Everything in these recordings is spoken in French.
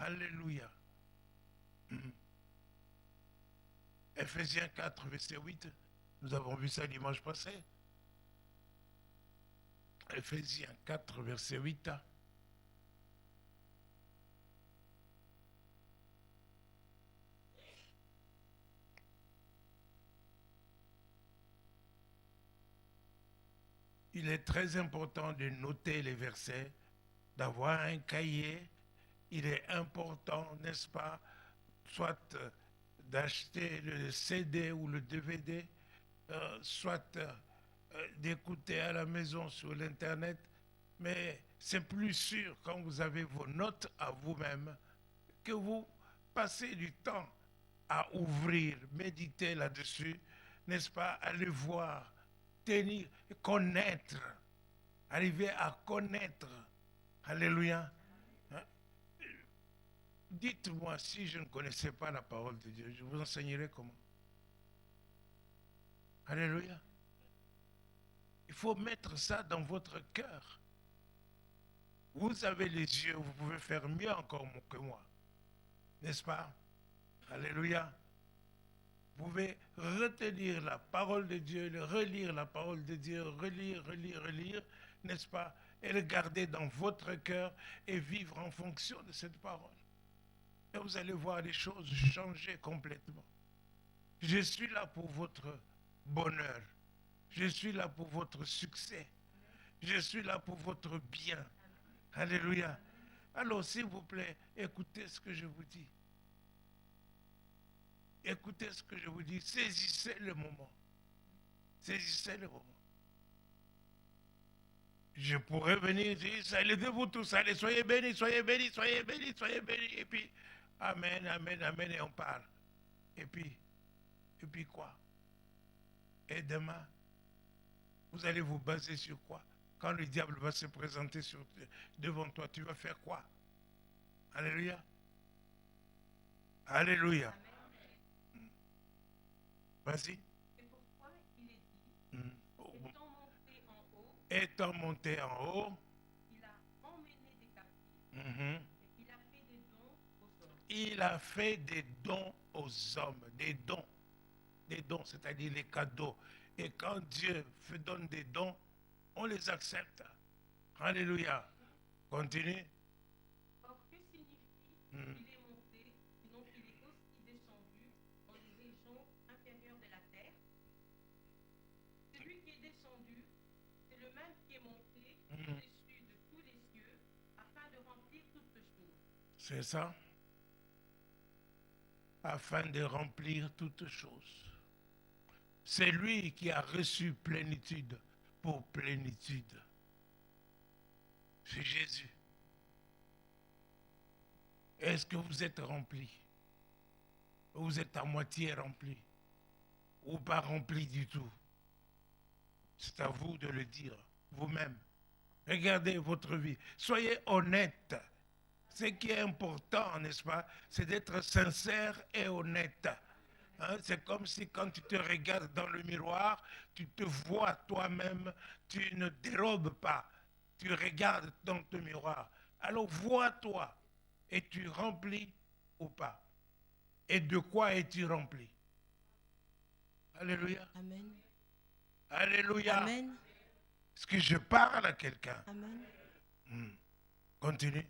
Alléluia. Ephésiens 4, verset 8. Nous avons vu ça dimanche passé. Ephésiens 4, verset 8. Il est très important de noter les versets, d'avoir un cahier. Il est important, n'est-ce pas, soit d'acheter le CD ou le DVD, soit d'écouter à la maison sur l'Internet, mais c'est plus sûr quand vous avez vos notes à vous-même que vous passez du temps à ouvrir, méditer là-dessus, n'est-ce pas, aller voir, tenir, connaître, arriver à connaître. Alléluia. Hein? Dites-moi, si je ne connaissais pas la parole de Dieu, je vous enseignerais comment. Alléluia. Il faut mettre ça dans votre cœur. Vous avez les yeux, vous pouvez faire mieux encore que moi. N'est-ce pas? Alléluia. Vous pouvez retenir la parole de Dieu, relire la parole de Dieu, relire, n'est-ce pas? Et le garder dans votre cœur et vivre en fonction de cette parole. Et vous allez voir les choses changer complètement. Je suis là pour votre bonheur. Je suis là pour votre succès. Je suis là pour votre bien. Alléluia. Alors, s'il vous plaît, écoutez ce que je vous dis. Écoutez ce que je vous dis. Saisissez le moment. Saisissez le moment. Je pourrais venir dire, allez de vous tous, allez, soyez bénis, soyez bénis, soyez bénis, soyez bénis. Et puis, amen, amen, amen, et on parle. Et puis quoi? Et demain, vous allez vous baser sur quoi? Quand le diable va se présenter devant toi, tu vas faire quoi? Alléluia. Alléluia. Vas-y. C'est pourquoi il est dit, étant monté en haut, étant monté en haut, il a emmené des captifs mhm, et il a fait des dons aux hommes. il a fait des dons aux hommes. Des dons, c'est-à-dire les cadeaux. Et quand Dieu donne des dons, on les accepte. Alléluia. Continue. Or, que signifie Mhm. il est monté, sinon qu'il est aussi descendu dans les régions inférieures de la terre? Celui qui est descendu, c'est le même qui est monté Mhm. au-dessus de tous les cieux, afin de remplir toutes choses. C'est ça. Afin de remplir toutes choses. C'est lui qui a reçu plénitude pour plénitude. C'est Jésus. Est-ce que vous êtes rempli? Vous êtes à moitié rempli? Ou pas rempli du tout? C'est à vous de le dire, vous-même. Regardez votre vie. Soyez honnête. Ce qui est important, n'est-ce pas, c'est d'être sincère et honnête. Hein, c'est comme si quand tu te regardes dans le miroir, tu te vois toi-même, tu ne dérobes pas. Tu regardes dans ton miroir. Alors vois-toi. Es-tu rempli ou pas? Et de quoi es-tu rempli? Alléluia. Amen. Alléluia. Amen. Est-ce que je parle à quelqu'un? Amen. Continue.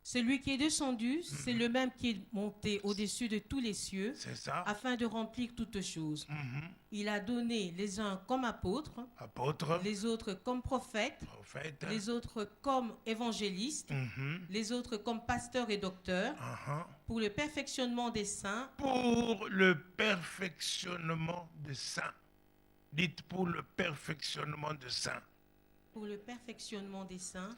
Celui qui est descendu, c'est le même qui est monté au-dessus de tous les cieux, C'est ça. afin de remplir toutes choses. Mhm. Il a donné les uns comme apôtres, Apôtre, les autres comme prophètes, prophète, les autres comme évangélistes, mhm, les autres comme pasteurs et docteurs, uh-huh, pour le perfectionnement des saints, pour le perfectionnement des saints. Dites pour le perfectionnement des saints. pour le perfectionnement des saints.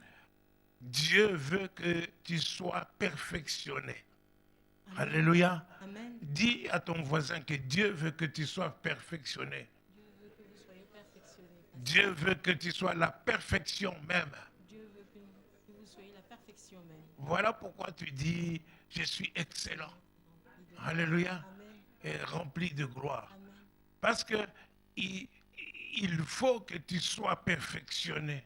Dieu veut que tu sois perfectionné. Amen. Alléluia. Amen. Dis à ton voisin que Dieu veut que tu sois perfectionné. Dieu veut que vous soyez perfectionnés. Dieu veut que tu sois la perfection même. Dieu veut que vous soyez la perfection même. Voilà pourquoi tu dis, je suis excellent. Alléluia. Amen. Et rempli de gloire. Amen. Parce que il faut que tu sois perfectionné.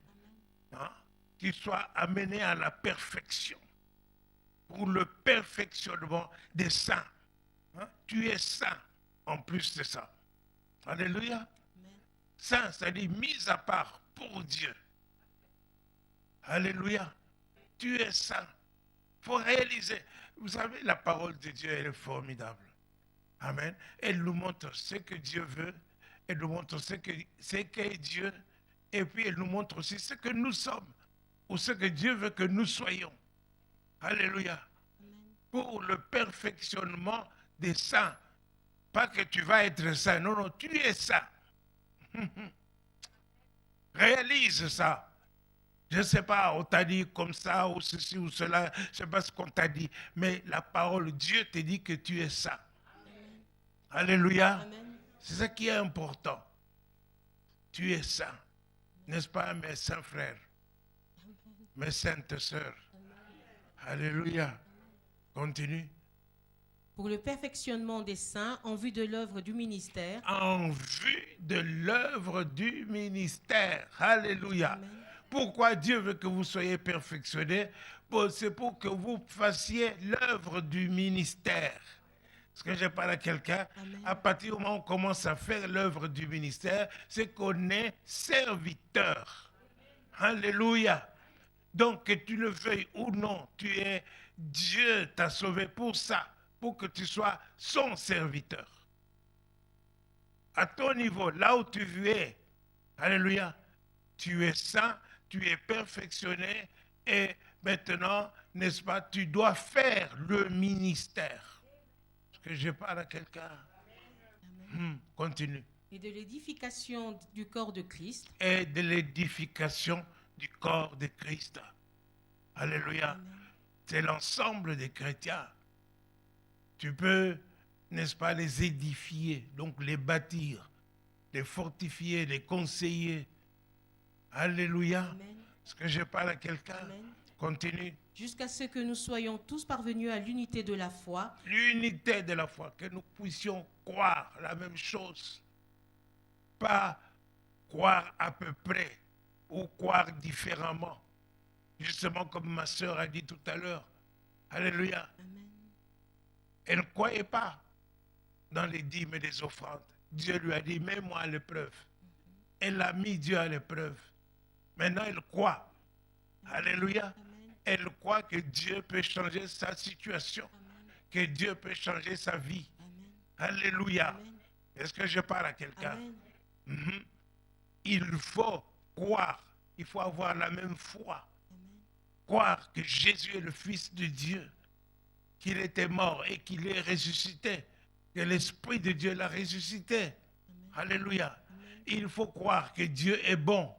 Hein? Tu sois amené à la perfection. Pour le perfectionnement perfectionnement des saints. Hein? Tu es saint en plus de ça. Alléluia. Saint, c'est-à-dire mis à part pour Dieu. Alléluia. Tu es saint. Il faut réaliser. Vous savez, la parole de Dieu, elle est formidable. Amen. Elle nous montre ce que Dieu veut. Elle nous montre ce qu'est Dieu. Et puis, elle nous montre aussi ce que nous sommes. Ou ce que Dieu veut que nous soyons. Alléluia. Pour le perfectionnement des saints. Pas que tu vas être saint. Non, non, tu es saint. Réalise ça. Je ne sais pas, on t'a dit comme ça, ou ceci, ou cela, je ne sais pas ce qu'on t'a dit, mais la parole, Dieu te dit que tu es saint. Alléluia. C'est ça qui est important. Tu es saint. N'est-ce pas, mes saints frères, mes saintes sœurs? Alléluia. Continue. Pour le perfectionnement des saints en vue de l'œuvre du ministère. En vue de l'œuvre du ministère. Alléluia. Amen. Pourquoi Dieu veut que vous soyez perfectionnés? C'est pour que vous fassiez l'œuvre du ministère. Est-ce que je parle à quelqu'un? À partir du moment où on commence à faire l'œuvre du ministère, c'est qu'on est serviteur. Alléluia. Donc, que tu le veuilles ou non, Dieu t'a sauvé pour ça, pour que tu sois son serviteur. À ton niveau, là où tu es, alléluia, tu es saint, tu es perfectionné et maintenant, n'est-ce pas, tu dois faire le ministère. Est-ce que je parle à quelqu'un? Continue. Et de l'édification du corps de Christ. Et de l'édification du corps de Christ. Alléluia. Amen. C'est l'ensemble des chrétiens. Tu peux, n'est-ce pas, les édifier, donc les bâtir, les fortifier, les conseiller. Alléluia. Amen. Est-ce que je parle à quelqu'un? Continue. Jusqu'à ce que nous soyons tous parvenus à l'unité de la foi. L'unité de la foi, que nous puissions croire la même chose. Pas croire à peu près ou croire différemment. Justement comme ma sœur a dit tout à l'heure. Alléluia. Amen. Elle ne croyait pas dans les dîmes et les offrandes. Dieu lui a dit, mets-moi à l'épreuve. Elle a mis Dieu à l'épreuve. Maintenant, elle croit. Alléluia. Amen. Elle croit que Dieu peut changer sa situation. Amen. Que Dieu peut changer sa vie. Amen. Alléluia. Est-ce que je parle à quelqu'un? Il faut croire. Il faut avoir la même foi. Amen. Croire que Jésus est le Fils de Dieu. Qu'il était mort et qu'il est ressuscité. Que l'Esprit de Dieu l'a ressuscité. Amen. Alléluia. Amen. Il faut croire que Dieu est bon.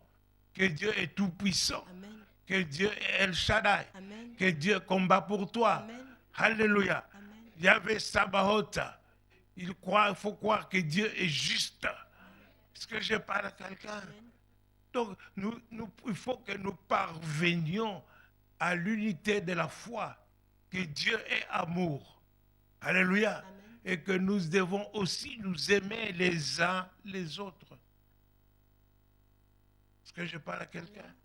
Que Dieu est tout-puissant. Amen. Que Dieu est El Shaddai. Amen. Que Dieu combat pour toi. Amen. Alléluia. Yahvé Sabaoth. Il faut croire que Dieu est juste. Est-ce que je parle à quelqu'un? Donc, il faut que nous parvenions à l'unité de la foi. Que Dieu est amour. Alléluia. Amen. Et que nous devons aussi nous aimer les uns les autres. Est-ce que je parle à quelqu'un?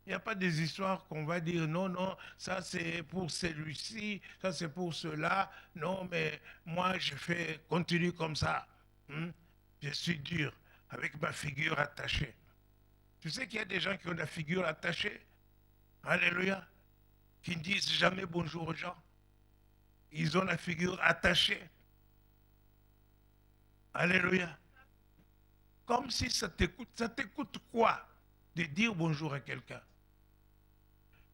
Il n'y a pas des histoires qu'on va dire non, non, ça c'est pour celui-ci, ça c'est pour cela. Non, mais moi je continue comme ça. Je suis dur, avec ma figure attachée. Tu sais qu'il y a des gens qui ont la figure attachée. Alléluia. Qui ne disent jamais bonjour aux gens. Ils ont la figure attachée. Alléluia. Comme si ça t'écoute quoi de dire bonjour à quelqu'un?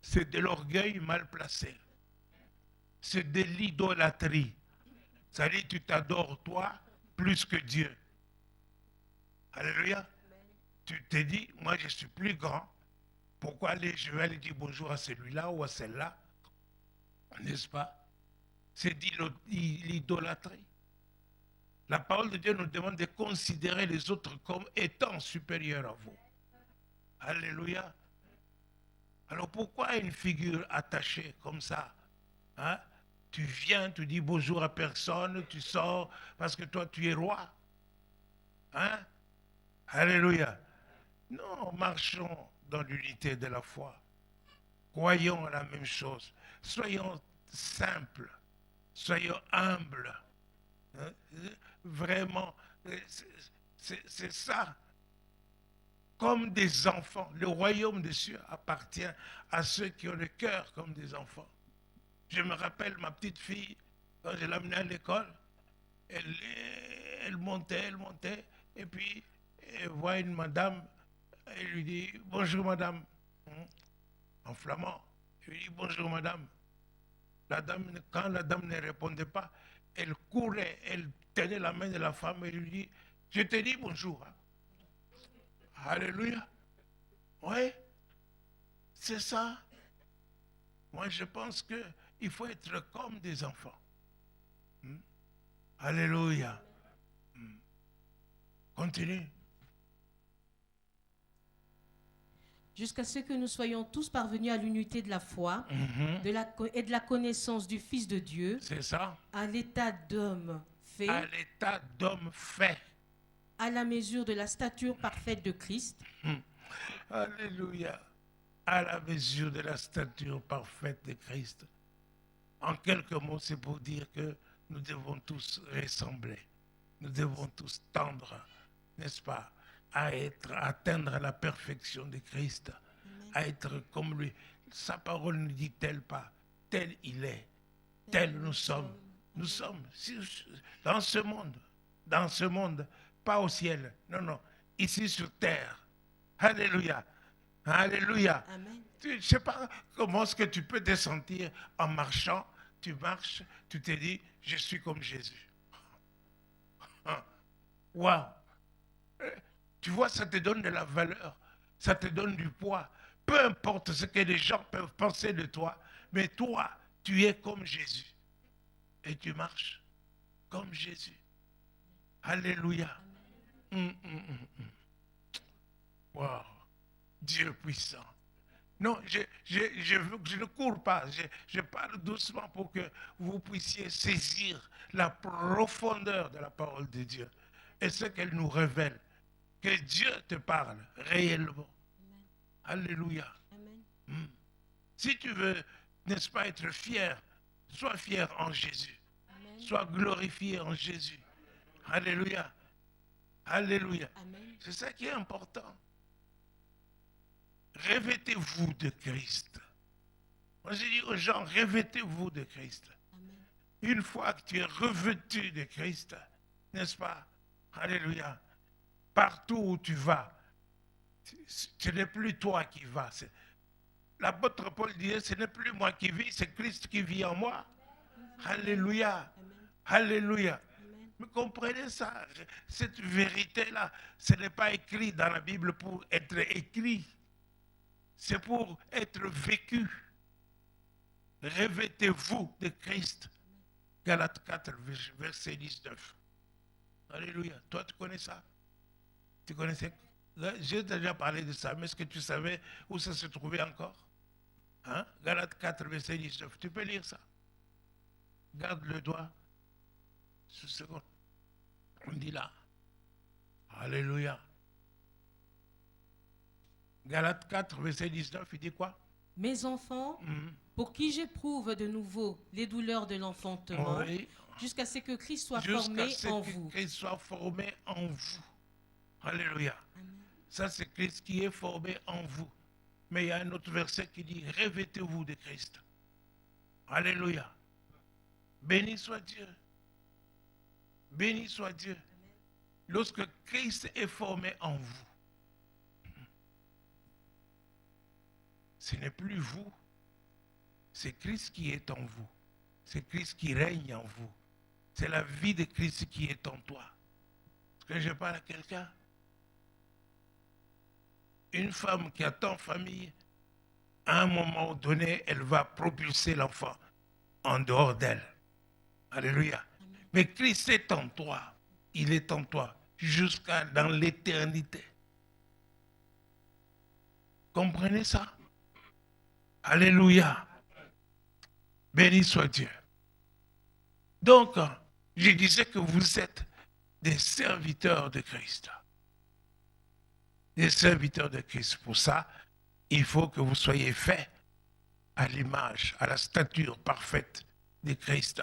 C'est de l'orgueil mal placé. C'est de l'idolâtrie. Ça dit tu t'adores toi plus que Dieu. Alléluia. Tu te dis, moi je suis plus grand. Pourquoi je vais aller dire bonjour à celui-là ou à celle-là? N'est-ce pas? C'est l'idolâtrie. La parole de Dieu nous demande de considérer les autres comme étant supérieurs à vous. Alléluia. Alors pourquoi une figure attachée comme ça? Hein? Tu viens, tu dis bonjour à personne, tu sors parce que toi tu es roi. Hein? Alléluia. Non, marchons dans l'unité de la foi. Croyons à la même chose. Soyons simples, soyons humbles. Hein. Vraiment, c'est ça. Comme des enfants. Le royaume des cieux appartient à ceux qui ont le cœur comme des enfants. Je me rappelle ma petite fille, quand je l'amenais à l'école, elle montait, et puis elle voit une madame, elle lui dit bonjour madame, en flamand. Elle lui dit bonjour madame. Quand la dame ne répondait pas, elle courait, elle tenait la main de la femme et lui dit je te dis bonjour. Alléluia. Oui, c'est ça. Moi, je pense qu'il faut être comme des enfants. Alléluia. Continue. Jusqu'à ce que nous soyons tous parvenus à l'unité de la foi et de la connaissance du Fils de Dieu, C'est ça. à l'état d'homme fait, À l'état d'homme fait. à la mesure de la stature parfaite de Christ, Alléluia. À la mesure de la stature parfaite de Christ. En quelques mots, c'est pour dire que nous devons tous ressembler. Nous devons tous tendre, n'est-ce pas, à atteindre la perfection de Christ, à être comme lui. Sa parole ne dit-elle pas, tel il est, tel nous sommes. Nous sommes dans ce monde, pas au ciel, non, ici sur terre. Alléluia, alléluia. Amen. Je ne sais pas comment est-ce que tu peux te sentir en marchant. Tu marches, tu te dis, je suis comme Jésus. Waouh! Tu vois, ça te donne de la valeur, ça te donne du poids. Peu importe ce que les gens peuvent penser de toi, mais toi, tu es comme Jésus. Et tu marches comme Jésus. Alléluia. Waouh! Dieu puissant. Non, je ne cours pas. Je parle doucement pour que vous puissiez saisir la profondeur de la parole de Dieu et ce qu'elle nous révèle. Que Dieu te parle réellement. Alléluia. Amen. Si tu veux, n'est-ce pas, être fier, sois fier en Jésus. Amen. Sois glorifié en Jésus. Alléluia. Alléluia. Amen. C'est ça qui est important. Revêtez-vous de Christ. Moi, je dis aux gens, revêtez-vous de Christ. Amen. Une fois que tu es revêtu de Christ, n'est-ce pas? Alléluia. Partout où tu vas, ce n'est plus toi qui vas. L'apôtre Paul disait, ce n'est plus moi qui vis, c'est Christ qui vit en moi. Alléluia. Amen. Alléluia. Amen. Mais comprenez ça, cette vérité-là, ce n'est pas écrit dans la Bible pour être écrit. C'est pour être vécu. Revêtez-vous de Christ. Galates 4, verset 19. Alléluia. Toi, tu connais ça? Tu connaissais? J'ai déjà parlé de ça, mais est-ce que tu savais où ça se trouvait encore? Hein? Galates 4, verset 19. Tu peux lire ça? Garde le doigt. Ce second. On dit là. Alléluia. Galates 4, verset 19, il dit quoi? Mes enfants, pour qui j'éprouve de nouveau les douleurs de l'enfantement, Oui. jusqu'à ce que Christ soit Jusqu'à formé ce en que vous. Christ soit formé en vous. Alléluia. Amen. Ça, c'est Christ qui est formé en vous. Mais il y a un autre verset qui dit, revêtez-vous de Christ. Alléluia. Béni soit Dieu. Béni soit Dieu. Lorsque Christ est formé en vous, ce n'est plus vous, c'est Christ qui est en vous. C'est Christ qui règne en vous. C'est la vie de Christ qui est en toi. Est-ce que je parle à quelqu'un? Une femme qui attend famille, à un moment donné, elle va propulser l'enfant en dehors d'elle. Alléluia. Mais Christ est en toi. Il est en toi jusqu'à dans l'éternité. Comprenez ça? Alléluia. Béni soit Dieu. Donc, je disais que vous êtes des serviteurs de Christ. Des serviteurs de Christ. Pour ça, il faut que vous soyez faits à l'image, à la stature parfaite de Christ.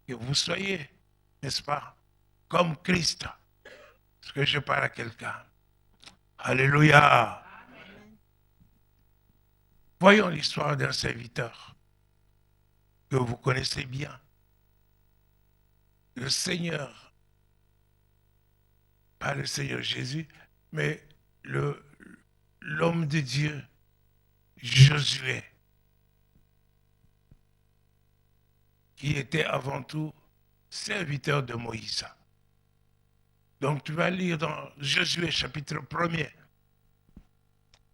Que vous soyez, n'est-ce pas, comme Christ. Est-ce que je parle à quelqu'un? Alléluia. Voyons l'histoire d'un serviteur que vous connaissez bien. Le Seigneur, pas le Seigneur Jésus, mais l'homme de Dieu, Josué, qui était avant tout serviteur de Moïse. Donc tu vas lire dans Josué chapitre 1er,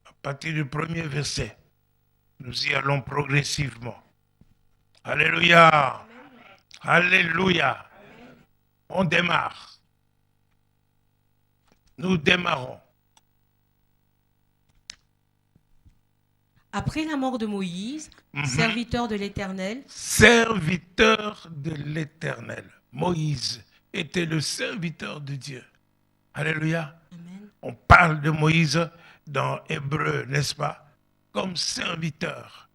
à partir du premier verset. Nous y allons progressivement. Alléluia. Alléluia. On démarre. Nous démarrons. Après la mort de Moïse, serviteur de l'Éternel. Serviteur de l'Éternel. Moïse était le serviteur de Dieu. Alléluia. Amen. On parle de Moïse dans Hébreu, n'est-ce pas? Comme serviteur.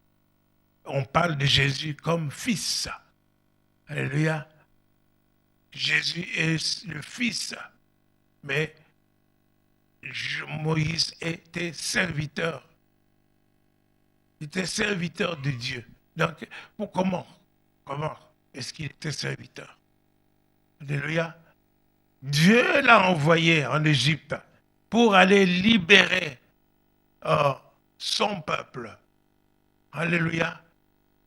On parle de Jésus comme fils. Alléluia. Jésus est le fils, mais Moïse était serviteur. Il était serviteur de Dieu. Donc, comment est-ce qu'il était serviteur? Alléluia. Dieu l'a envoyé en Égypte pour aller libérer son peuple. Alléluia.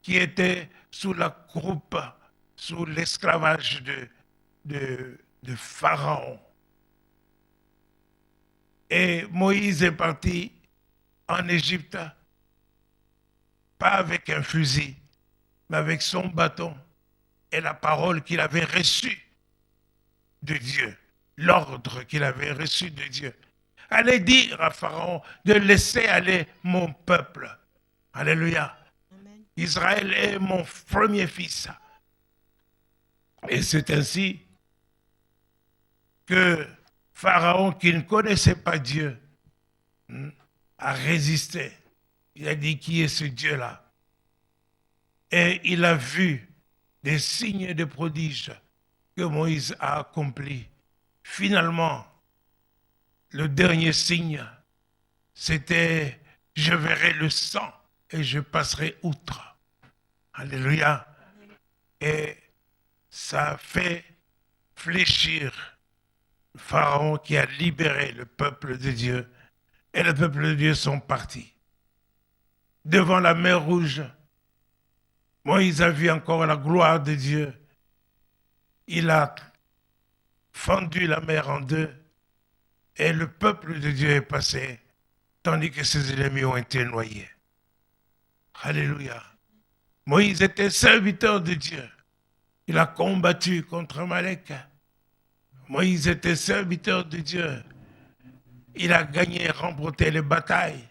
Qui était sous la croupe, sous l'esclavage de Pharaon. Et Moïse est parti en Égypte, pas avec un fusil, mais avec son bâton et la parole qu'il avait reçue de Dieu, l'ordre qu'il avait reçu de Dieu. Allez dire à Pharaon de laisser aller mon peuple. Alléluia. Amen. Israël est mon premier fils. Et c'est ainsi que Pharaon, qui ne connaissait pas Dieu, a résisté. Il a dit, qui est ce Dieu-là? Et il a vu des signes et des prodiges que Moïse a accomplis. Finalement, le dernier signe, c'était, je verrai le sang et je passerai outre. Alléluia. Et ça a fait fléchir Pharaon qui a libéré le peuple de Dieu. Et le peuple de Dieu sont partis. Devant la mer Rouge, Moïse a vu encore la gloire de Dieu. Il a fendu la mer en deux et le peuple de Dieu est passé, tandis que ses ennemis ont été noyés. Alléluia. Moïse était serviteur de Dieu. Il a combattu contre Amalek. Moïse était serviteur de Dieu. Il a gagné, remporté les batailles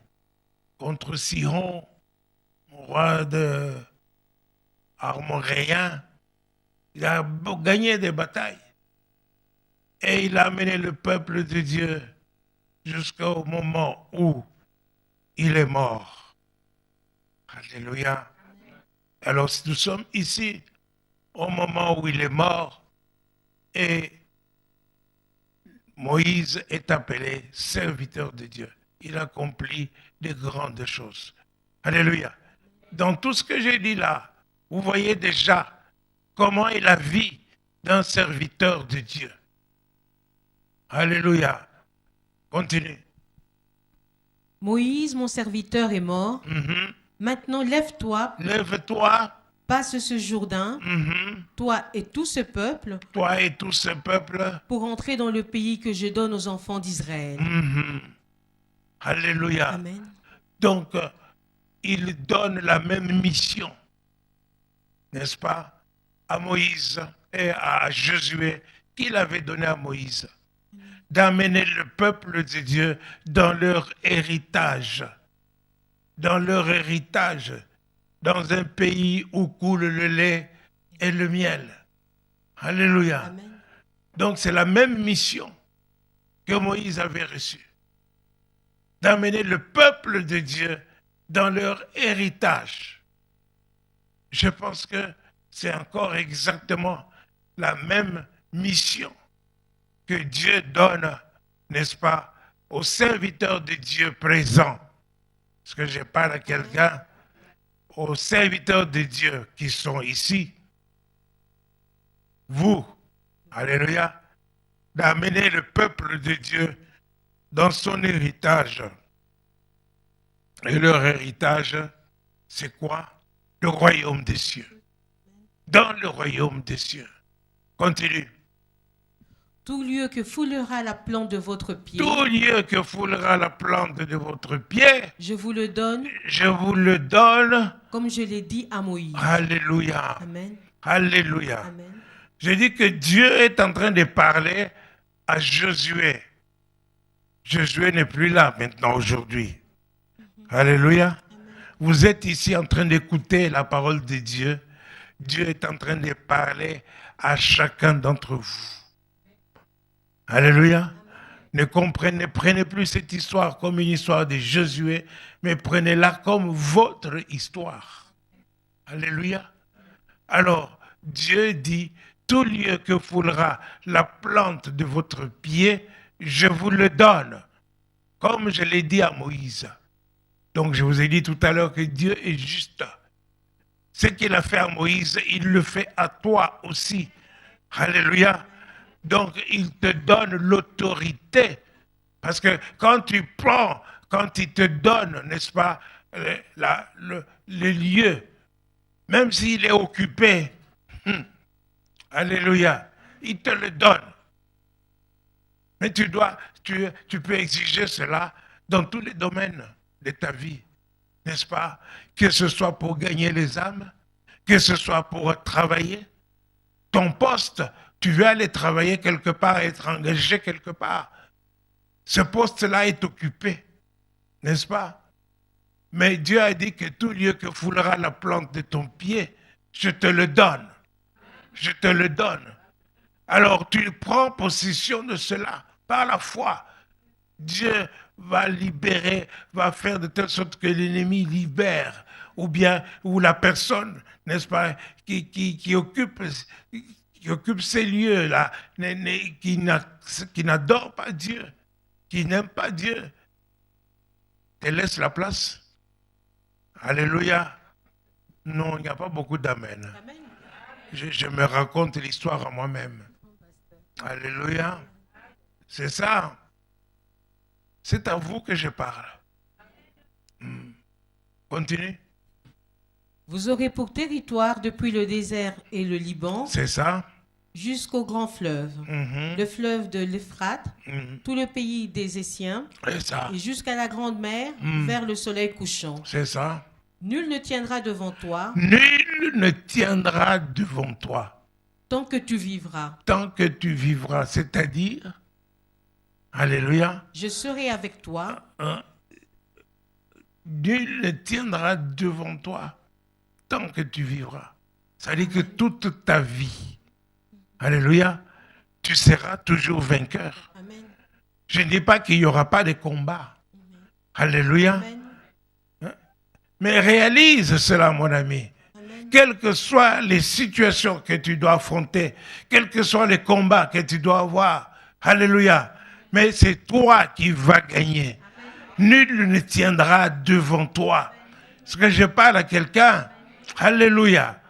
contre Sihon, roi de Armoréen. Il a gagné des batailles. Et il a amené le peuple de Dieu jusqu'au moment où il est mort. Alléluia. Alors nous sommes ici au moment où il est mort et Moïse est appelé serviteur de Dieu. Il accomplit de grandes choses. Alléluia. Dans tout ce que j'ai dit là, vous voyez déjà comment est la vie d'un serviteur de Dieu. Alléluia. Continue. Moïse, mon serviteur, est mort. Maintenant, lève-toi. Lève-toi. Passe ce Jourdain, toi et tout ce peuple, pour entrer dans le pays que je donne aux enfants d'Israël. Alléluia. Amen. Donc, il donne la même mission, n'est-ce pas, à Moïse et à Josué qu'il avait donné à Moïse, d'amener le peuple de Dieu dans leur héritage, dans un pays où coule le lait et le miel. Alléluia. Amen. Donc c'est la même mission que Moïse avait reçue, d'amener le peuple de Dieu dans leur héritage. je pense que c'est encore exactement la même mission que Dieu donne, n'est-ce pas, aux serviteurs de Dieu présents. Parce que je parle à quelqu'un, aux serviteurs de Dieu qui sont ici. Vous, alléluia, d'amener le peuple de Dieu dans son héritage. Et leur héritage, c'est quoi? Le royaume des cieux. Dans le royaume des cieux. Continue. Tout lieu que foulera la plante de votre pied. Tout lieu que foulera la plante de votre pied. Je vous le donne. Je vous le donne. Comme je l'ai dit à Moïse. Alléluia. Amen. Alléluia. Amen. Je dis que Dieu est en train de parler à Josué. Josué n'est plus là maintenant aujourd'hui. Alléluia. Vous êtes ici en train d'écouter la parole de Dieu. Dieu est en train de parler à chacun d'entre vous. Alléluia. Prenez plus cette histoire comme une histoire de Josué, mais prenez-la comme votre histoire. Alléluia. Alors, Dieu dit, tout lieu que foulera la plante de votre pied, je vous le donne, comme je l'ai dit à Moïse. Donc, je vous ai dit tout à l'heure que Dieu est juste. Ce qu'il a fait à Moïse, il le fait à toi aussi. Alléluia. Donc, il te donne l'autorité. Parce que quand tu prends, quand il te donne, n'est-ce pas, le lieu, même s'il est occupé, alléluia, il te le donne. Mais tu peux exiger cela dans tous les domaines de ta vie, n'est-ce pas? Que ce soit pour gagner les âmes, que ce soit pour travailler. Ton poste, tu veux aller travailler quelque part, être engagé quelque part. Ce poste-là est occupé, n'est-ce pas? Mais Dieu a dit que tout lieu que foulera la plante de ton pied, je te le donne. Je te le donne. Alors tu prends possession de cela par la foi. Dieu va libérer, va faire de telle sorte que l'ennemi libère, ou la personne, n'est-ce pas, qui occupe ces lieux-là, qui n'adore pas Dieu, qui n'aime pas Dieu, te laisse la place. Alléluia. Non, il n'y a pas beaucoup d'amen. Je me raconte l'histoire à moi-même. Alléluia. C'est ça. C'est à vous que je parle. Continue. Vous aurez pour territoire depuis le désert et le Liban. C'est ça. Jusqu'au grand fleuve. Le fleuve de l'Euphrate, tout le pays des Essiens. C'est ça. Et jusqu'à la grande mer, vers le soleil couchant. C'est ça. Nul ne tiendra devant toi. Nul ne tiendra devant toi. Tant que tu vivras. Tant que tu vivras, c'est-à-dire, alléluia. Je serai avec toi. Nul ne tiendra devant toi tant que tu vivras. Ça veut dire que toute ta vie, alléluia, tu seras toujours vainqueur. Amen. Je ne dis pas qu'il n'y aura pas de combat. Alléluia. Amen. Mais réalise cela, mon ami. Amen. Quelles que soient les situations que tu dois affronter, quels que soient les combats que tu dois avoir, alléluia. Mais c'est toi qui vas gagner. Nul ne tiendra devant toi. Est-ce que je parle à quelqu'un? Alléluia.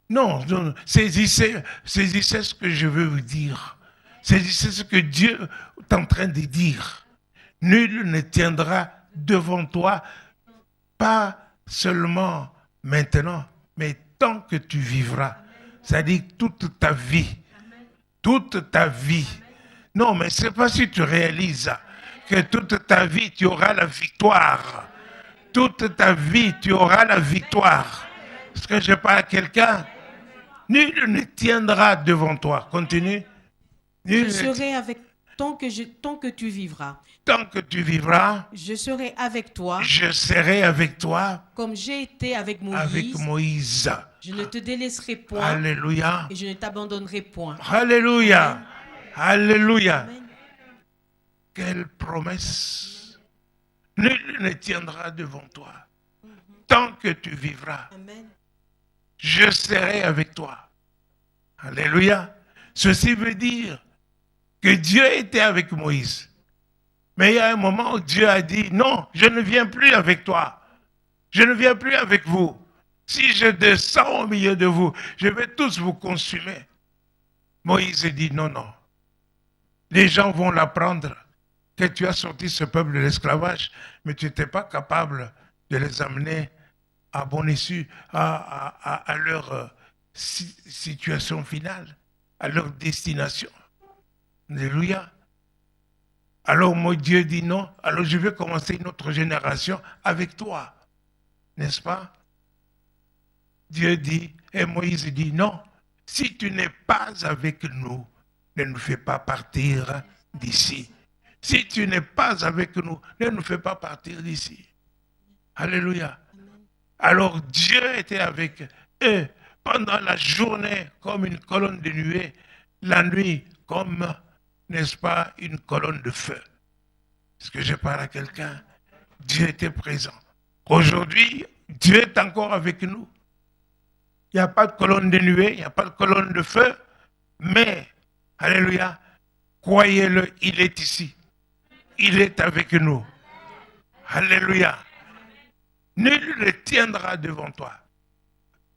Non, saisissez ce que je veux vous dire. Saisissez ce que Dieu est en train de dire. Nul ne tiendra devant toi, pas seulement maintenant, mais tant que tu vivras. C'est-à-dire toute ta vie. Toute ta vie. Non, mais c'est pas si tu réalises que toute ta vie, tu auras la victoire. Toute ta vie, tu auras la victoire. Est-ce que je parle à quelqu'un? Nul ne tiendra devant toi. Continue. Je serai avec tant que tu vivras. Tant que tu vivras. Je serai avec toi. Je serai avec toi. Comme j'ai été avec Moïse. Avec Moïse. Je ne te délaisserai point. Alléluia. Et je ne t'abandonnerai point. Alléluia. Amen. Alléluia. Amen. Quelle promesse. Nul ne tiendra devant toi. tant que tu vivras, je serai avec toi. Alléluia. Ceci veut dire que Dieu était avec Moïse. Mais il y a un moment où Dieu a dit, non, je ne viens plus avec toi. Je ne viens plus avec vous. Si je descends au milieu de vous, je vais tous vous consumer. Moïse dit, non, non. Les gens vont l'apprendre que tu as sorti ce peuple de l'esclavage, mais tu n'étais pas capable de les amener à bon issue, à leur situation finale, à leur destination. Alléluia. Alors moi, Dieu dit non, alors je vais commencer une autre génération avec toi. N'est-ce pas? Dieu dit, et Moïse dit non, si tu n'es pas avec nous, ne nous fais pas partir d'ici. Si tu n'es pas avec nous, ne nous fais pas partir d'ici. Alléluia. Alors Dieu était avec eux pendant la journée comme une colonne de nuée, la nuit comme, n'est-ce pas, une colonne de feu. Est-ce que je parle à quelqu'un? Dieu était présent. Aujourd'hui, Dieu est encore avec nous. Il n'y a pas de colonne de nuée, il n'y a pas de colonne de feu, mais, alléluia, croyez-le, il est ici. Il est avec nous. Alléluia. Nul ne tiendra devant toi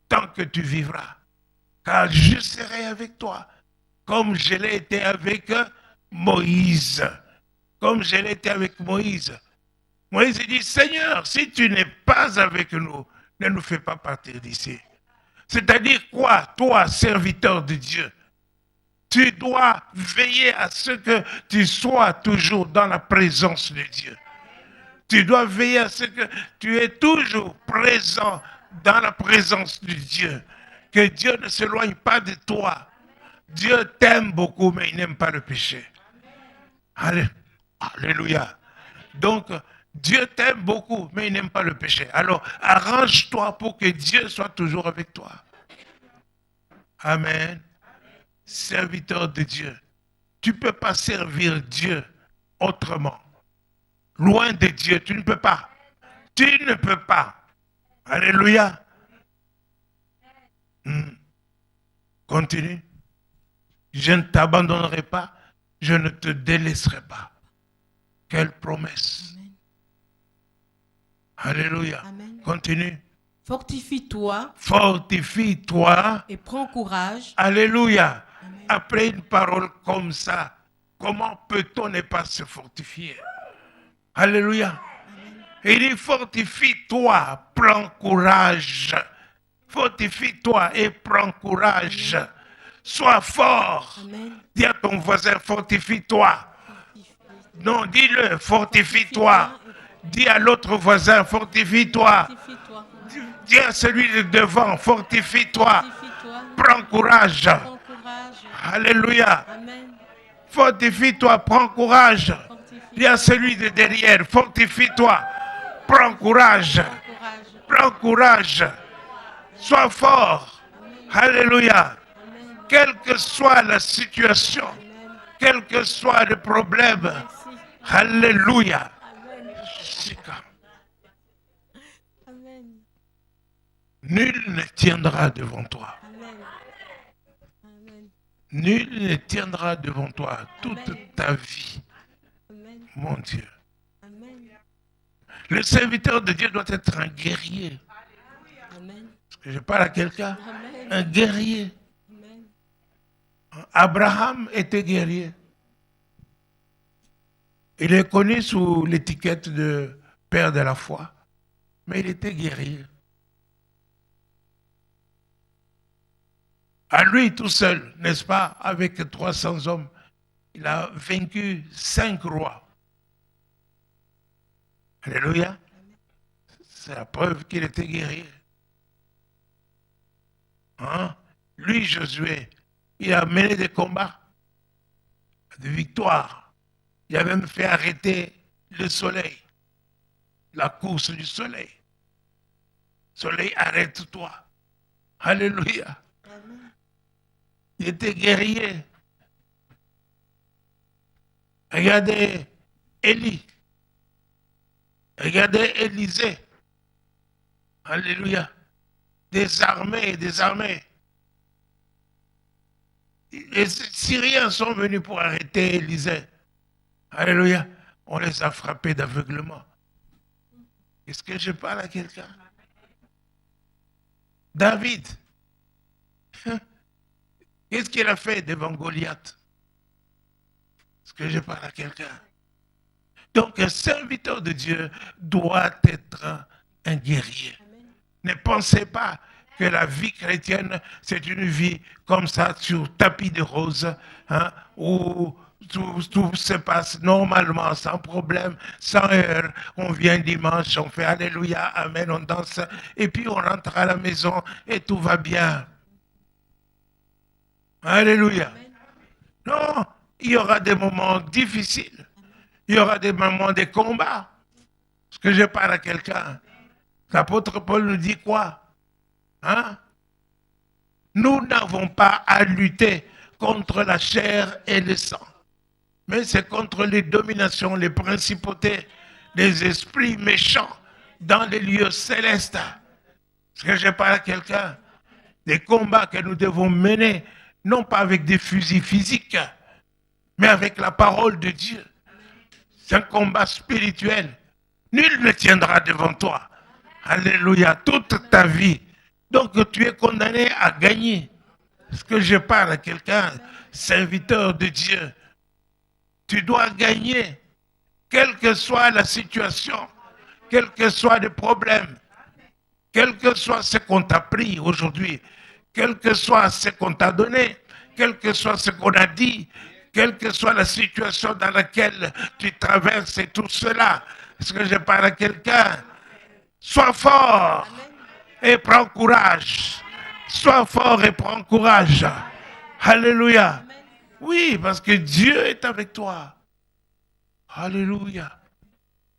tant que tu vivras, car je serai avec toi, comme je l'ai été avec Moïse. Comme je l'ai été avec Moïse. Moïse dit, Seigneur, si tu n'es pas avec nous, ne nous fais pas partir d'ici. C'est-à-dire quoi, toi, serviteur de Dieu? Tu dois veiller à ce que tu sois toujours dans la présence de Dieu. Tu dois veiller à ce que tu es toujours présent dans la présence de Dieu. Que Dieu ne s'éloigne pas de toi. Dieu t'aime beaucoup, mais il n'aime pas le péché. Alléluia. Donc, Dieu t'aime beaucoup, mais il n'aime pas le péché. Alors, arrange-toi pour que Dieu soit toujours avec toi. Amen. Serviteur de Dieu. Tu ne peux pas servir Dieu autrement. Loin de Dieu, tu ne peux pas. Tu ne peux pas. Alléluia. Continue. Je ne t'abandonnerai pas. Je ne te délaisserai pas. Quelle promesse. Amen. Alléluia. Amen. Continue. Fortifie-toi. Fortifie-toi. Et prends courage. Alléluia. Amen. Après une parole comme ça, comment peut-on ne pas se fortifier? Alléluia. Amen. Il dit fortifie-toi, prends courage. Fortifie-toi et prends courage. Amen. Sois fort. Amen. Dis à ton voisin, fortifie-toi. Non, dis-le, fortifie-toi. Dis à l'autre voisin, fortifie-toi. Dis à celui de devant, fortifie-toi. Prends courage. Alléluia. Amen. Fortifie-toi, prends courage. Dis à celui de derrière, fortifie-toi. Prends courage. Prends courage. Sois fort. Alléluia. Quelle que soit la situation, quel que soit le problème, alléluia. Amen. Nul ne tiendra devant toi. Amen. Nul ne tiendra devant toi toute ta vie. Amen. Mon Dieu. Amen. Le serviteur de Dieu doit être un guerrier. Amen. Est-ce que je parle à quelqu'un? Un guerrier. Amen. Abraham était guerrier. Il est connu sous l'étiquette de père de la foi, mais il était guerrier. À lui tout seul, n'est-ce pas, avec 300 hommes, il a vaincu 5 rois. Alléluia. C'est la preuve qu'il était guerrier. Hein? Lui, Josué, il a mené des combats, des victoires. Il a même fait arrêter le soleil, la course du soleil. Soleil, arrête-toi. Alléluia. Amen. Il était guerrier. Regardez Élie. Regardez Élisée. Alléluia. Des armées, des armées. Les Syriens sont venus pour arrêter Élisée. Alléluia. On les a frappés d'aveuglement. Est-ce que je parle à quelqu'un? David. Qu'est-ce qu'il a fait devant Goliath? Est-ce que je parle à quelqu'un? Donc un serviteur de Dieu doit être un guerrier. Ne pensez pas que la vie chrétienne, c'est une vie comme ça, sur tapis de rose, hein, où tout se passe normalement, sans problème, sans heure. On vient dimanche, on fait Alléluia, Amen, on danse, et puis on rentre à la maison et tout va bien. Alléluia. Non, il y aura des moments difficiles. Il y aura des moments de combat. Est-ce que je parle à quelqu'un? L'apôtre Paul nous dit quoi? Hein? Nous n'avons pas à lutter contre la chair et le sang, mais c'est contre les dominations, les principautés, les esprits méchants dans les lieux célestes. Est-ce que je parle à quelqu'un? Des combats que nous devons mener, non pas avec des fusils physiques, mais avec la parole de Dieu. C'est un combat spirituel. Nul ne tiendra devant toi. Alléluia, toute ta vie. Donc tu es condamné à gagner. Est-ce que je parle à quelqu'un, serviteur de Dieu? Tu dois gagner, quelle que soit la situation, quel que soit le problème, quel que soit ce qu'on t'a pris aujourd'hui, quel que soit ce qu'on t'a donné, quel que soit ce qu'on a dit, quelle que soit la situation dans laquelle tu traverses et tout cela. Est-ce que je parle à quelqu'un? Sois fort et prends courage. Sois fort et prends courage. Alléluia. Oui, parce que Dieu est avec toi. Alléluia.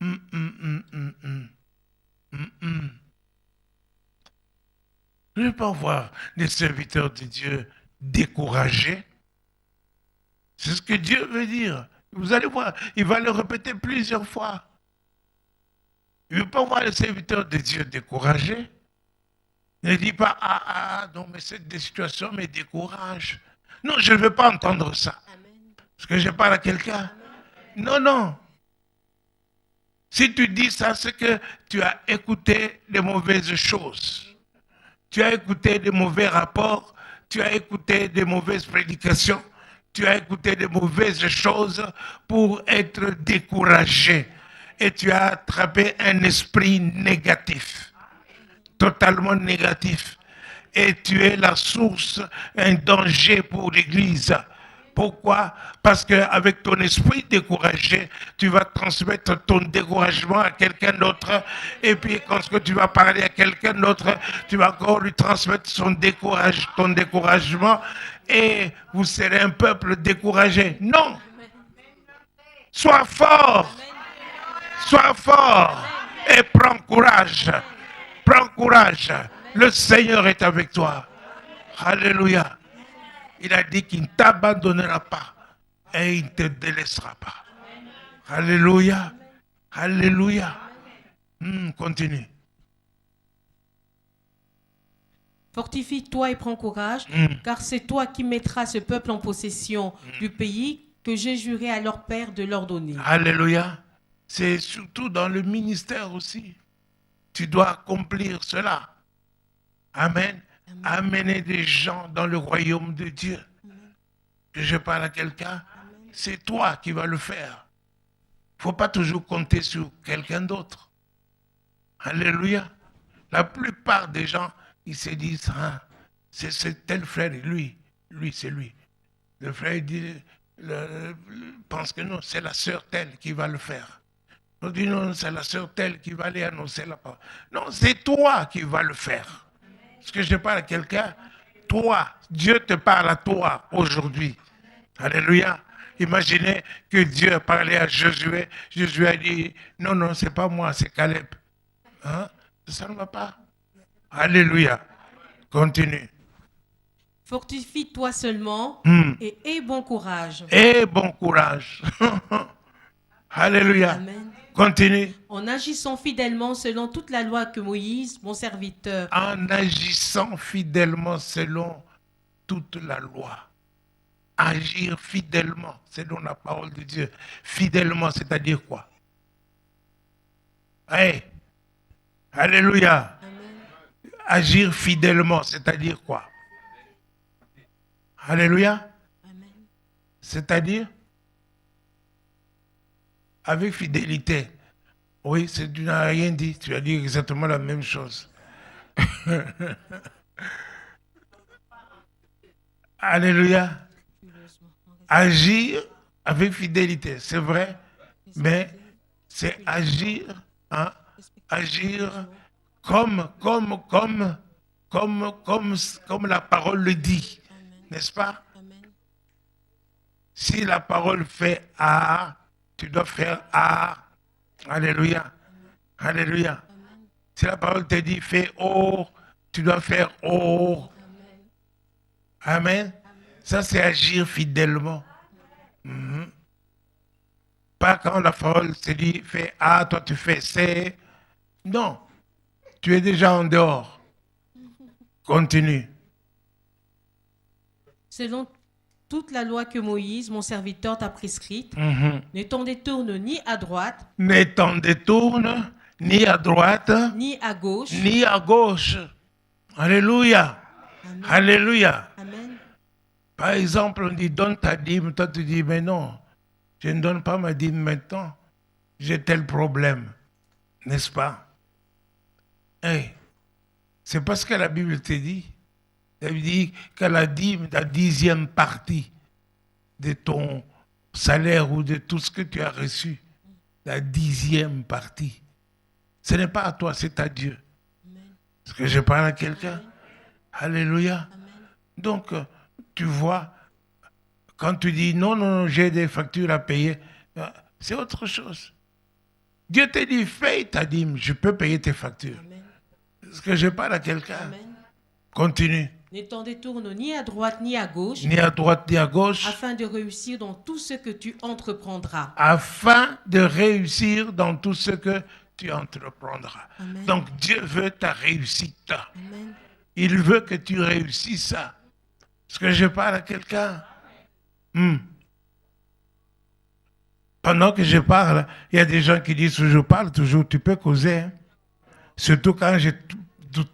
Je ne veux pas voir des serviteurs de Dieu découragés. C'est ce que Dieu veut dire. Vous allez voir, il va le répéter plusieurs fois. Il ne veut pas voir les serviteurs de Dieu découragés. Il ne dit pas, non, mais cette situation me décourage. Non, je ne veux pas entendre ça. Parce que je parle à quelqu'un. Non, non. Si tu dis ça, c'est que tu as écouté les mauvaises choses. Tu as écouté des mauvais rapports. Tu as écouté des mauvaises prédications. Tu as écouté des mauvaises choses pour être découragé. Et tu as attrapé un esprit négatif. Totalement négatif. Et tu es la source, un danger pour l'Église. Pourquoi? Parce qu'avec ton esprit découragé, tu vas transmettre ton découragement à quelqu'un d'autre. Et puis quand tu vas parler à quelqu'un d'autre, tu vas encore lui transmettre ton découragement. Et vous serez un peuple découragé. Non! Sois fort! Sois fort! Et prends courage! Prends courage! Le Seigneur est avec toi. Alléluia! Il a dit qu'il ne t'abandonnera pas et il ne te délaissera pas. Alléluia. Alléluia. Continue. Fortifie-toi et prends courage, car c'est toi qui mettras ce peuple en possession du pays que j'ai juré à leur père de leur donner. Alléluia. C'est surtout dans le ministère aussi. Tu dois accomplir cela. Amen. Amener des gens dans le royaume de Dieu. Que je parle à quelqu'un, c'est toi qui vas le faire. Il ne faut pas toujours compter sur quelqu'un d'autre. Alléluia. La plupart des gens, ils se disent, c'est tel frère, lui c'est lui. Le frère dit, pense que non, c'est la sœur telle qui va le faire. On dit non, c'est la sœur telle qui va aller annoncer la parole. Non, c'est toi qui vas le faire. Est-ce que je parle à quelqu'un? Toi, Dieu te parle à toi aujourd'hui. Alléluia. Imaginez que Dieu a parlé à Josué. Josué a dit, non, non, c'est pas moi, c'est Caleb. Hein? Ça ne va pas. Alléluia. Continue. Fortifie-toi seulement et aie bon courage. Aie bon courage. Alléluia. Amen. Continue. En agissant fidèlement selon toute la loi que Moïse, mon serviteur. En agissant fidèlement selon toute la loi. Agir fidèlement selon la parole de Dieu. Fidèlement, c'est-à-dire quoi? Hey. Alléluia. Amen. Agir fidèlement, c'est-à-dire quoi? Alléluia. Amen. C'est-à-dire avec fidélité. Oui, tu n'as rien dit. Tu as dit exactement la même chose. Alléluia. Agir avec fidélité, c'est vrai, mais c'est agir, hein, agir comme la parole le dit, n'est-ce pas? Si la parole fait A, tu dois faire A. Alléluia. Alléluia. Si la parole te dit fais O, tu dois faire O. Amen. Ça, c'est agir fidèlement. Pas quand la parole te dit fais A, toi tu fais C. Non. Tu es déjà en dehors. Continue. Selon toute la loi que Moïse, mon serviteur, t'a prescrite, ne t'en détourne ni à droite. Ne t'en détourne ni à droite. Ni à gauche. Ni à gauche. Alléluia. Amen. Alléluia. Amen. Par exemple, on dit donne ta dîme. Toi, tu dis mais non, je ne donne pas ma dîme maintenant. J'ai tel problème. N'est-ce pas? Hey, c'est parce que la Bible te dit. Elle dit que la dîme, la 10e partie de ton salaire ou de tout ce que tu as reçu, la 10e partie, ce n'est pas à toi, c'est à Dieu. Est-ce que je parle à quelqu'un? Alléluia. Amen. Donc, tu vois, quand tu dis non, j'ai des factures à payer, c'est autre chose. Dieu te dit, fais ta dîme, je peux payer tes factures. Amen. Est-ce que je parle à quelqu'un? Amen. Continue. Ne t'en détourne ni à droite ni à gauche. Ni à droite ni à gauche. Afin de réussir dans tout ce que tu entreprendras. Afin de réussir dans tout ce que tu entreprendras. Amen. Donc Dieu veut ta réussite. Amen. Il veut que tu réussisses ça. Est-ce que je parle à quelqu'un? Pendant que je parle, il y a des gens qui disent je parle toujours, tu peux causer. Hein? Surtout quand je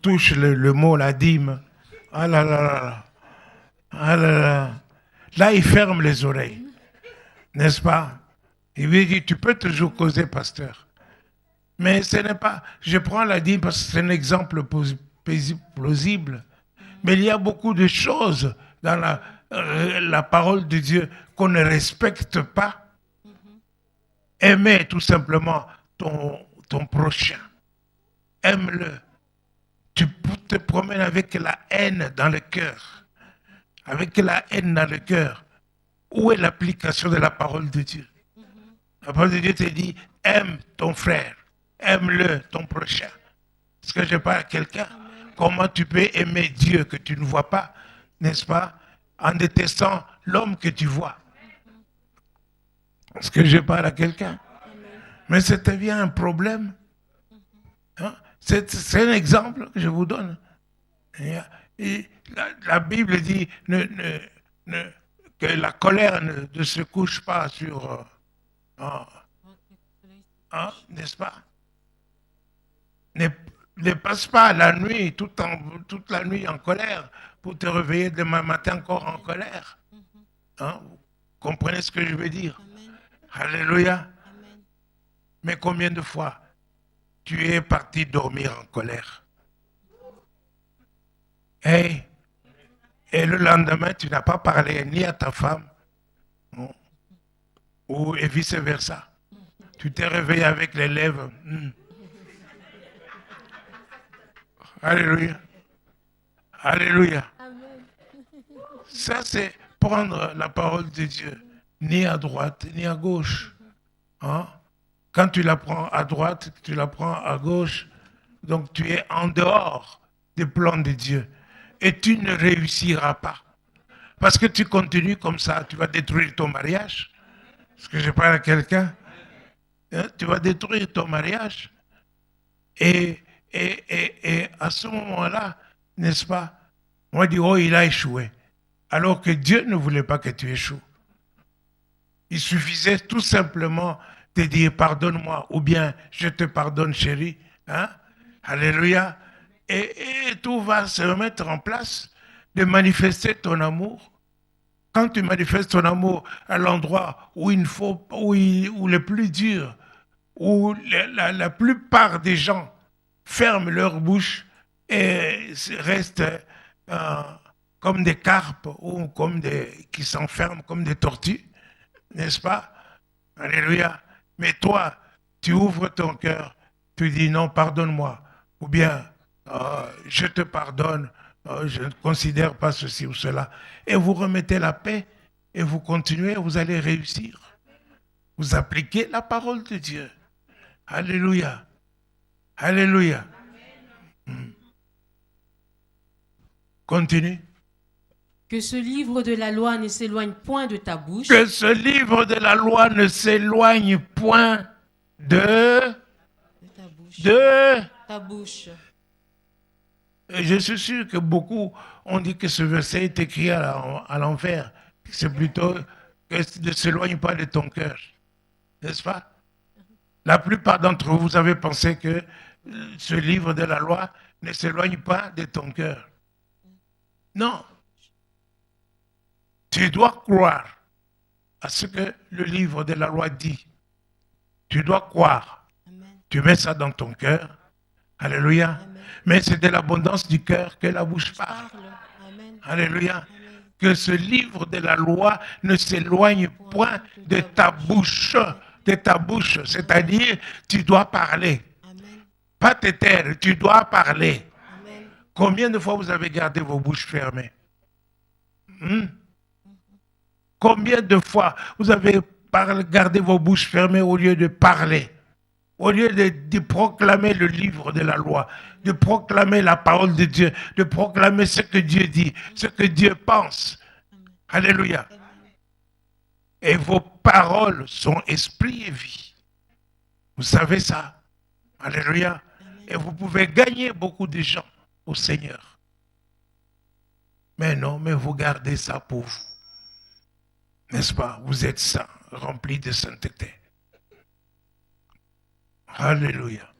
touche le mot, la dîme. Ah là là là. Ah là là. Là, il ferme les oreilles. N'est-ce pas? Il lui dit, tu peux toujours causer, pasteur. Mais ce n'est pas... Je prends la dîme parce que c'est un exemple plausible. Mais il y a beaucoup de choses dans la parole de Dieu qu'on ne respecte pas. Aimer tout simplement ton prochain. Aime-le. Tu te promènes avec la haine dans le cœur. Avec la haine dans le cœur. Où est l'application de la parole de Dieu? La parole de Dieu te dit, aime ton frère. Aime-le, ton prochain. Est-ce que je parle à quelqu'un? Comment tu peux aimer Dieu que tu ne vois pas, n'est-ce pas? En détestant l'homme que tu vois. Est-ce que je parle à quelqu'un? Mais ça devient un problème. Hein? C'est un exemple que je vous donne. Et la Bible dit que la colère ne se couche pas sur... n'est-ce pas? Ne passe pas la nuit, toute la nuit en colère, pour te réveiller demain matin encore en colère. Hein? Vous comprenez ce que je veux dire? Amen. Alléluia. Amen. Mais combien de fois tu es parti dormir en colère? Hey. Et le lendemain, tu n'as pas parlé ni à ta femme, ou et vice-versa. Tu t'es réveillé avec les lèvres. Alléluia. Alléluia. Amen. Ça, c'est prendre la parole de Dieu, ni à droite, ni à gauche. Hein? Quand tu la prends à droite, tu la prends à gauche, donc tu es en dehors des plans de Dieu. Et tu ne réussiras pas. Parce que tu continues comme ça, tu vas détruire ton mariage. Est-ce que je parle à quelqu'un? tu vas détruire ton mariage. Et à ce moment-là, n'est-ce pas, on dit, oh, il a échoué. Alors que Dieu ne voulait pas que tu échoues. Il suffisait tout simplement de dire, pardonne-moi, ou bien, je te pardonne, chérie. Hein? Alléluia. Et tout va se mettre en place, de manifester ton amour. Quand tu manifestes ton amour à l'endroit où il faut, où le plus dur, où la plupart des gens ferment leur bouche et restent comme des carpes ou comme qui s'enferment comme des tortues, n'est-ce pas? Alléluia. Mais toi, tu ouvres ton cœur, tu dis non, pardonne-moi, ou bien je te pardonne, je ne considère pas ceci ou cela. Et vous remettez la paix et vous continuez, vous allez réussir. Vous appliquez la parole de Dieu. Alléluia. Alléluia. Continue. Que ce livre de la loi ne s'éloigne point de ta bouche. Que ce livre de la loi ne s'éloigne point de ta bouche. Je suis sûr que beaucoup ont dit que ce verset est écrit à l'envers. C'est plutôt que ne s'éloigne pas de ton cœur. N'est-ce pas? La plupart d'entre vous, vous avez pensé que ce livre de la loi ne s'éloigne pas de ton cœur. Non. Tu dois croire à ce que le livre de la loi dit. Tu dois croire. Amen. Tu mets ça dans ton cœur. Alléluia. Amen. Mais c'est de l'abondance du cœur que la bouche parle. Amen. Alléluia. Amen. Que ce livre de la loi ne s'éloigne point de ta bouche. De ta bouche. C'est-à-dire, tu dois parler. Amen. Pas te taire, tu dois parler. Amen. Combien de fois vous avez gardé vos bouches fermées? Combien de fois vous avez gardé vos bouches fermées au lieu de parler, au lieu de proclamer le livre de la loi, de proclamer la parole de Dieu, de proclamer ce que Dieu dit, ce que Dieu pense. Alléluia. Et vos paroles sont esprit et vie. Vous savez ça. Alléluia. Et vous pouvez gagner beaucoup de gens au Seigneur. Mais non, mais vous gardez ça pour vous. N'est-ce pas? Vous êtes saints, remplis de sainteté. Alléluia.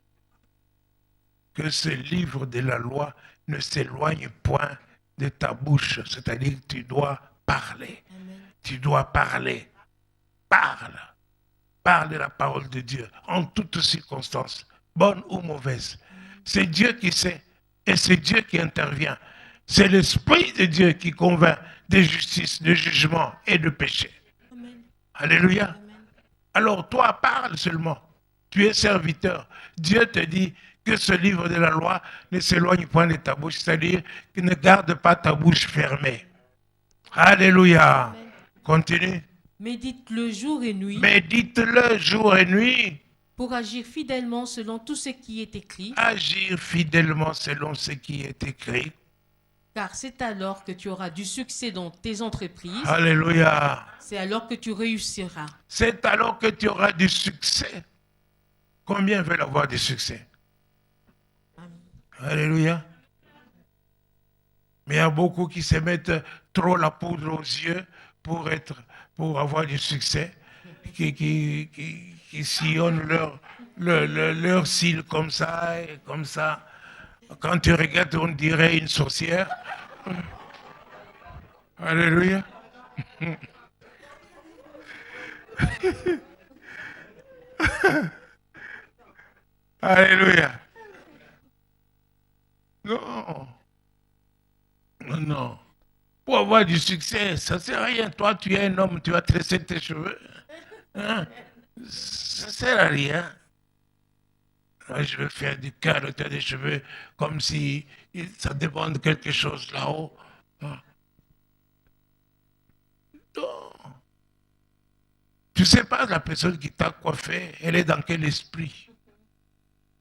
Que ce livre de la loi ne s'éloigne point de ta bouche. C'est-à-dire que tu dois parler. Amen. Tu dois parler. Parle. Parle de la parole de Dieu en toutes circonstances, bonnes ou mauvaises. C'est Dieu qui sait et c'est Dieu qui intervient. C'est l'Esprit de Dieu qui convainc de justice, de jugement et de péché. Amen. Alléluia. Amen. Alors toi, parle seulement. Tu es serviteur. Dieu te dit que ce livre de la loi ne s'éloigne point de ta bouche, c'est-à-dire que ne garde pas ta bouche fermée. Alléluia. Amen. Continue. Médite-le jour et nuit. Médite-le jour et nuit. Pour agir fidèlement selon tout ce qui est écrit. Agir fidèlement selon ce qui est écrit. Car c'est alors que tu auras du succès dans tes entreprises. Alléluia. C'est alors que tu réussiras. C'est alors que tu auras du succès. Combien veulent avoir du succès? Amen. Alléluia. Mais il y a beaucoup qui se mettent trop la poudre aux yeux pour avoir du succès, qui sillonnent leur cils comme ça et comme ça. Quand tu regardes, on dirait une sorcière. Alléluia. Alléluia. Non. Non. Pour avoir du succès, ça ne sert à rien. Toi, tu es un homme, tu vas tresser tes cheveux. Hein? Ça ne sert à rien. Je vais faire du caractère des cheveux comme si ça dépend de quelque chose là-haut. Non. Tu ne sais pas la personne qui t'a coiffé, elle est dans quel esprit.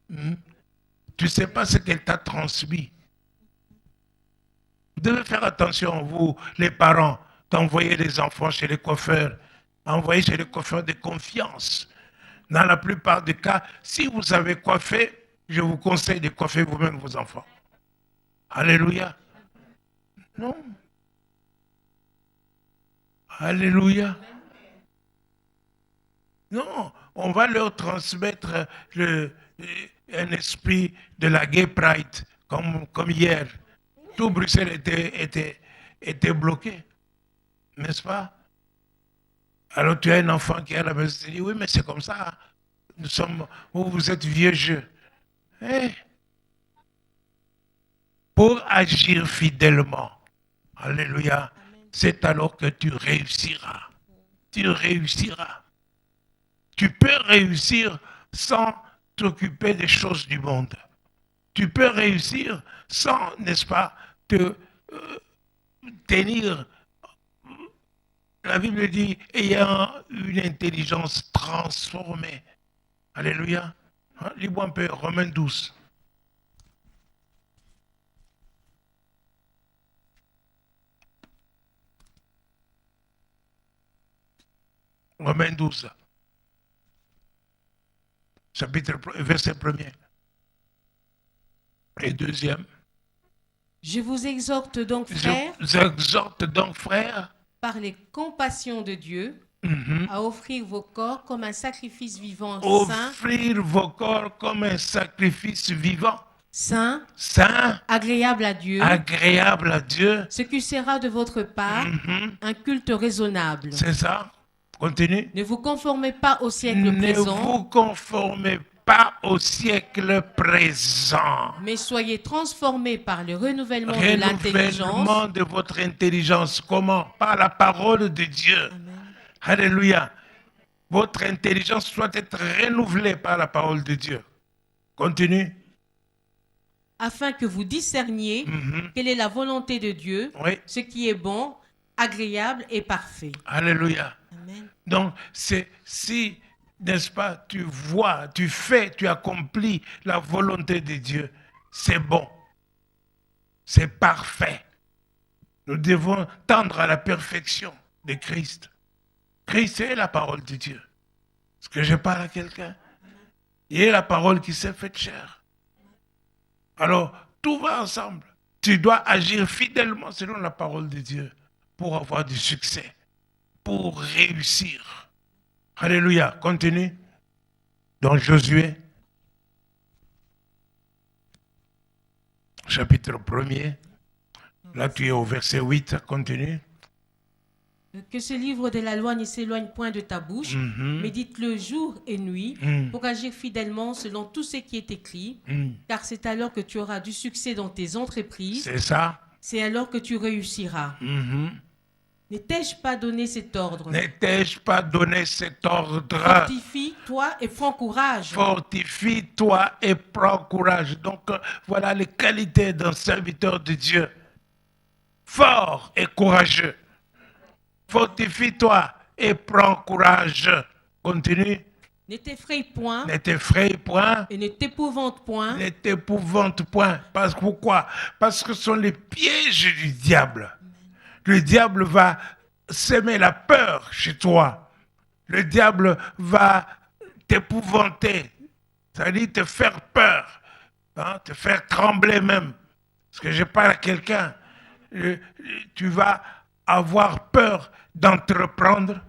Tu ne sais pas ce qu'elle t'a transmis. Vous devez faire attention, vous, les parents, d'envoyer les enfants chez les coiffeurs. Envoyer chez les coiffeurs de confiance. Dans la plupart des cas, si vous savez coiffer, je vous conseille de coiffer vous-même vos enfants. Alléluia. Non. Alléluia. Non, on va leur transmettre un esprit de la Gay Pride, comme hier. Tout Bruxelles était bloqué, n'est-ce pas? Alors tu as un enfant qui est à la maison, tu dis, oui, mais c'est comme ça. Vous êtes vieux jeu. Pour agir fidèlement, alléluia, c'est alors que tu réussiras. Tu réussiras. Tu peux réussir sans t'occuper des choses du monde. Tu peux réussir sans, n'est-ce pas, te tenir. La Bible dit, ayant une intelligence transformée. Alléluia. Lis-moi un peu, Romains 12. Romains 12. Verset 1er. Et 2e. Je vous exhorte donc, frères, par les compassions de Dieu, à offrir vos corps comme un sacrifice vivant, offrir vos corps comme un sacrifice vivant, saint, agréable à Dieu, ce qui sera de votre part un culte raisonnable. C'est ça. Continue. Ne vous conformez pas au siècle présent. Ne vous conformez pas au siècle présent. Mais soyez transformés par le renouvellement de l'intelligence. Renouvellement de votre intelligence. Comment? Par la parole de Dieu. Amen. Alléluia. Votre intelligence doit être renouvelée par la parole de Dieu. Continue. Afin que vous discerniez quelle est la volonté de Dieu, ce qui est bon, agréable et parfait. Alléluia. Amen. Donc, si, n'est-ce pas, tu vois, tu fais, tu accomplis la volonté de Dieu, c'est bon. C'est parfait. Nous devons tendre à la perfection de Christ. Christ est la parole de Dieu. Est-ce que je parle à quelqu'un? Il est la parole qui s'est faite chair. Alors, tout va ensemble. Tu dois agir fidèlement selon la parole de Dieu pour avoir du succès, pour réussir. Alléluia. Continue. Dans Josué, chapitre 1er. Là, tu es au verset 8. Continue. Que ce livre de la loi ne s'éloigne point de ta bouche, médite-le jour et nuit, pour agir fidèlement selon tout ce qui est écrit, car c'est alors que tu auras du succès dans tes entreprises. C'est ça. C'est alors que tu réussiras. Ne t'ai-je pas donné cet ordre? Ne t'ai-je pas donné cet ordre? Fortifie-toi et prends courage. Fortifie-toi et prends courage. Donc, voilà les qualités d'un serviteur de Dieu. Fort et courageux. Fortifie-toi et prends courage. Continue. Ne t'effraie point. Ne t'effraie point. Et ne t'épouvante point. Ne t'épouvante point. Pourquoi? Parce que ce sont les pièges du diable. Le diable va semer la peur chez toi. Le diable va t'épouvanter. C'est-à-dire te faire peur. Te faire trembler même. Parce que je parle à quelqu'un. Tu vas avoir peur d'entreprendre,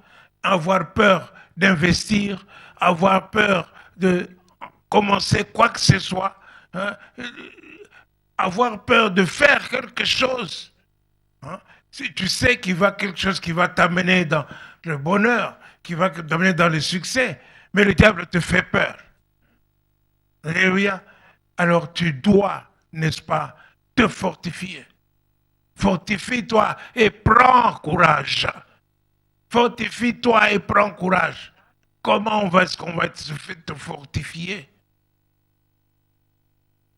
avoir peur d'investir, avoir peur de commencer quoi que ce soit, avoir peur de faire quelque chose. Si tu sais qu'il va quelque chose qui va t'amener dans le bonheur, qui va t'amener dans le succès, mais le diable te fait peur. Alléluia. Alors tu dois, n'est-ce pas, te fortifier. Fortifie-toi et prends courage. Fortifie-toi et prends courage. Comment est-ce qu'on va te fortifier?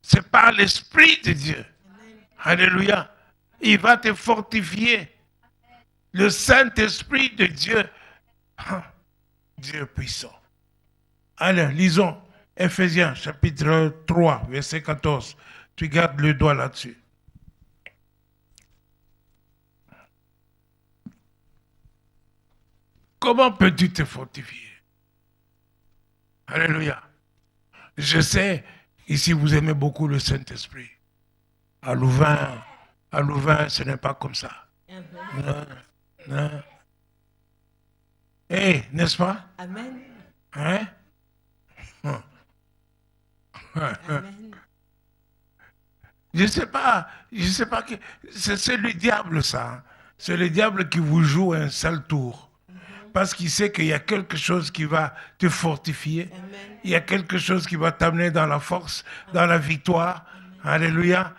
C'est par l'Esprit de Dieu. Alléluia. Il va te fortifier. Le Saint-Esprit de Dieu. Dieu puissant. Allez, lisons Ephésiens chapitre 3, verset 14. Tu gardes le doigt là-dessus. Comment peux-tu te fortifier? Alléluia. Je sais, ici vous aimez beaucoup le Saint-Esprit. À Louvain, ce n'est pas comme ça. Non, non. Eh, n'est-ce pas? Amen. Hein? Amen. Je ne sais pas que c'est le diable ça. Hein. C'est le diable qui vous joue un sale tour. Parce qu'il sait qu'il y a quelque chose qui va te fortifier. Amen. Il y a quelque chose qui va t'amener dans la force, dans la victoire. Alléluia.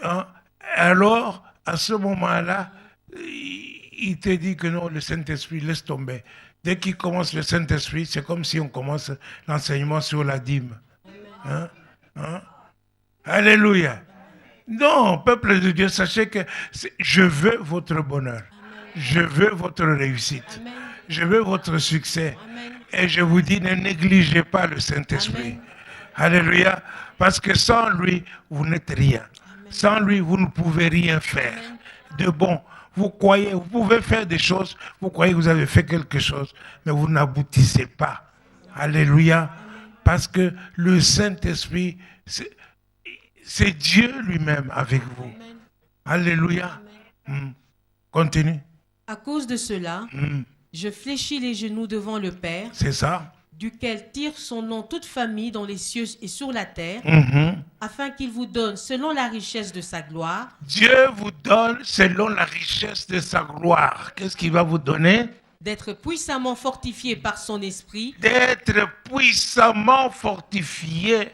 Hein? Alors, à ce moment-là, il te dit que non, le Saint-Esprit, laisse tomber. Dès qu'il commence le Saint-Esprit, c'est comme si on commence l'enseignement sur la dîme. Hein? Hein? Alléluia. Non, peuple de Dieu, sachez que je veux votre bonheur. Je veux votre réussite. Amen. Je veux votre succès. Amen. Et je vous dis, ne négligez pas le Saint-Esprit. Alléluia. Parce que sans lui, vous n'êtes rien. Amen. Sans lui, vous ne pouvez rien faire. Amen. De bon. Vous croyez, vous pouvez faire des choses, vous croyez que vous avez fait quelque chose, mais vous n'aboutissez pas. Alléluia. Parce que le Saint-Esprit, c'est Dieu lui-même avec vous. Amen. Alléluia. Continue. À cause de cela, je fléchis les genoux devant le Père. C'est ça. Duquel tire son nom toute famille dans les cieux et sur la terre, afin qu'il vous donne, selon la richesse de sa gloire. Dieu vous donne selon la richesse de sa gloire. Qu'est-ce qu'il va vous donner? D'être puissamment fortifié par son esprit. D'être puissamment fortifié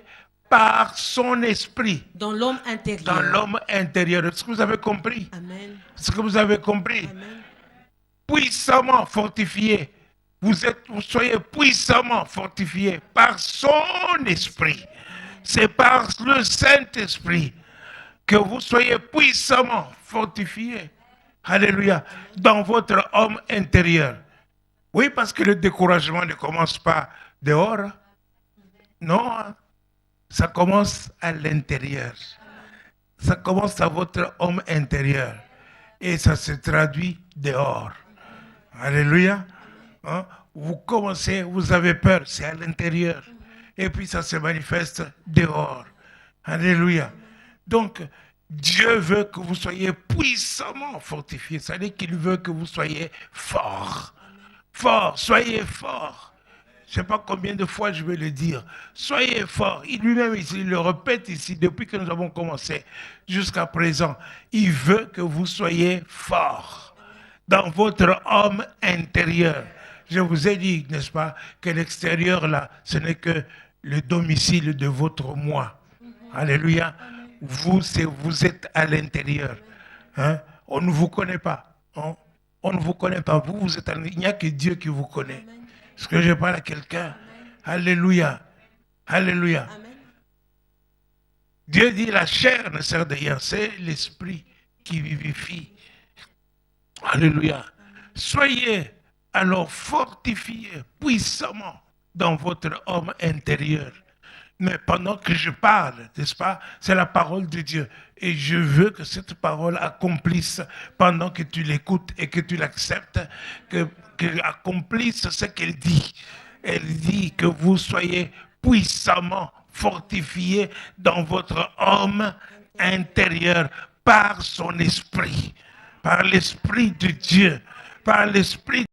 par son esprit. Dans l'homme intérieur. Dans l'homme intérieur. Est-ce que vous avez compris? Amen. Est-ce que vous avez compris? Amen. Puissamment fortifié. Vous soyez puissamment fortifié par son esprit. C'est par le Saint-Esprit que vous soyez puissamment fortifié. Alléluia. Dans votre homme intérieur. Oui, parce que le découragement ne commence pas dehors. Non, ça commence à l'intérieur. Ça commence à votre homme intérieur. Et ça se traduit dehors. Alléluia. Hein? Vous commencez, vous avez peur, c'est à l'intérieur. Et puis ça se manifeste dehors. Alléluia. Donc, Dieu veut que vous soyez puissamment fortifiés. C'est-à-dire qu'il veut que vous soyez forts. Fort, soyez forts. Je ne sais pas combien de fois je vais le dire. Soyez forts. Il lui-même, il le répète ici, depuis que nous avons commencé jusqu'à présent. Il veut que vous soyez forts dans votre homme intérieur. Je vous ai dit, n'est-ce pas, que l'extérieur, là, ce n'est que le domicile de votre moi. Alléluia. Vous êtes à l'intérieur. Hein? On ne vous connaît pas. Hein? On ne vous connaît pas. Vous êtes il n'y a que Dieu qui vous connaît. Est-ce que je parle à quelqu'un? Alléluia. Alléluia. Amen. Dieu dit, la chair ne sert de rien. C'est l'esprit qui vivifie. Alléluia. Soyez alors fortifiés puissamment dans votre homme intérieur. Mais pendant que je parle, n'est-ce pas, c'est la parole de Dieu. Et je veux que cette parole accomplisse pendant que tu l'écoutes et que tu l'acceptes, que accomplisse ce qu'elle dit. Elle dit que vous soyez puissamment fortifiés dans votre homme intérieur par son esprit, par l'esprit de Dieu, par l'esprit